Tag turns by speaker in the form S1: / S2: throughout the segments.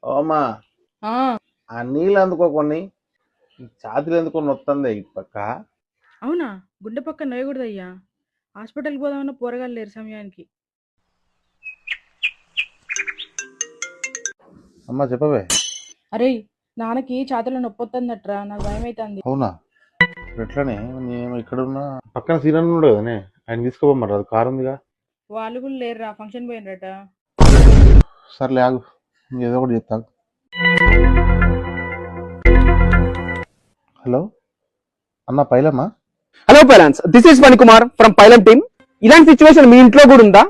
S1: ఓమా
S2: ఆ
S1: ఆ నీళ్ళు అందుకోకొని ఈ ఛాతీలు ఎందుకొని వస్తుంది ఇటు పక్క.
S2: అవునా? గుండె పక్క నొయ్యకూడదయ్యా. హాస్పిటల్కి పోదామన్న పోరగాళ్ళు లేరు సమయానికి.
S1: అమ్మా చెప్పవే.
S2: అరే, నాన్నకి ఛాతీలో నొప్పి వస్తుందట్రా, నాకు భయం అవుతుంది.
S1: అవునా? ఎట్లనే నేను ఇక్కడ ఉన్నా పక్కన సీరన్ ఉన్నాడు కదనే, ఆయన తీసుకోపోమన్నారు. అది కారు ఉందిగా.
S2: వాళ్ళు కూడా లేరురా, ఫంక్షన్ పోయినరట.
S1: సర్లే ఆగు, ఏదో ఒకటి చెప్తాను. హలో అన్న పైలమ్మా.
S3: Hello parents, this is Manikumar from Pailam team. ఇలాంటి సిచ్యువేషన్ మీ ఇంట్లో కూడా ఉందా?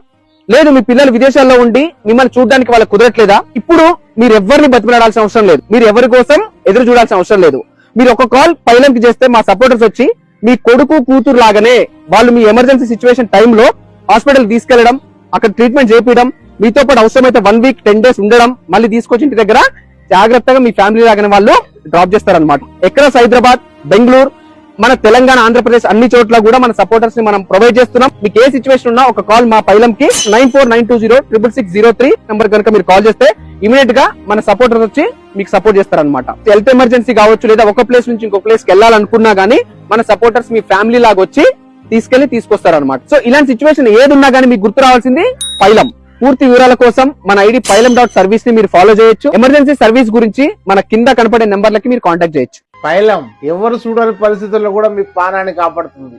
S3: లేదు మీ పిల్లలు విదేశాల్లో ఉండి మిమ్మల్ని చూడడానికి వాళ్ళకి కుదరట్లేదా? ఇప్పుడు మీరు ఎవరిని బతిమలాడాల్సిన అవసరం లేదు, మీరు ఎవరి కోసం ఎదురు చూడాల్సిన అవసరం లేదు. మీరు ఒక కాల్ పైలంకి చేస్తే మా సపోర్టర్స్ వచ్చి మీ కొడుకు కూతురు లాగానే వాళ్ళు మీ ఎమర్జెన్సీ సిచ్యువేషన్ టైంలో హాస్పిటల్ తీసుకెళ్లడం, అక్కడ ట్రీట్మెంట్ చేయించడం, మీతో పాటు అవసరమైతే 1 వీక్ 10 days ఉండడం, మళ్ళీ తీసుకొచ్చి ఇంటి దగ్గర జాగ్రత్తగా మీ ఫ్యామిలీ లాగానే వాళ్ళు డ్రాప్ చేస్తారనమాట. ఎక్కడ హైదరాబాద్, బెంగళూరు, మన తెలంగాణ, ఆంధ్రప్రదేశ్ అన్ని చోట్ల కూడా మన సపోర్టర్స్ ని మనం ప్రొవైడ్ చేస్తున్నాం. మీకు ఏ సిచ్యువేషన్ ఉన్నా ఒక కాల్ మా పైలంకి 9492066603 నెంబర్ కనుక మీరు కాల్ చేస్తే ఇమీడియట్ గా మన సపోర్టర్స్ వచ్చి మీకు సపోర్ట్ చేస్తారనమాట. హెల్త్ ఎమర్జెన్సీ కావచ్చు, లేదా ఒక ప్లేస్ నుంచి ఇంకో ప్లేస్ కి వెళ్ళాలనుకున్నా గానీ మన సపోర్టర్స్ మీ ఫ్యామిలీ లాగా వచ్చి తీసుకొస్తారనమాట. సో ఇలాంటి సిచ్యువేషన్ ఏది ఉన్నా గానీ మీకు గుర్తు రావాల్సింది పైలం. పూర్తి వివరాల కోసం మన ఐడి pailam.service ని మీరు ఫాలో చేయొచ్చు. ఎమర్జెన్సీ సర్వీస్ గురించి మన కింద కనపడే నెంబర్లకి మీరు కాంటాక్ట్ చేయొచ్చు.
S1: పైలం ఎవరు చూడని పరిస్థితుల్లో కూడా మీ ప్రాణాన్ని కాపాడుతుంది.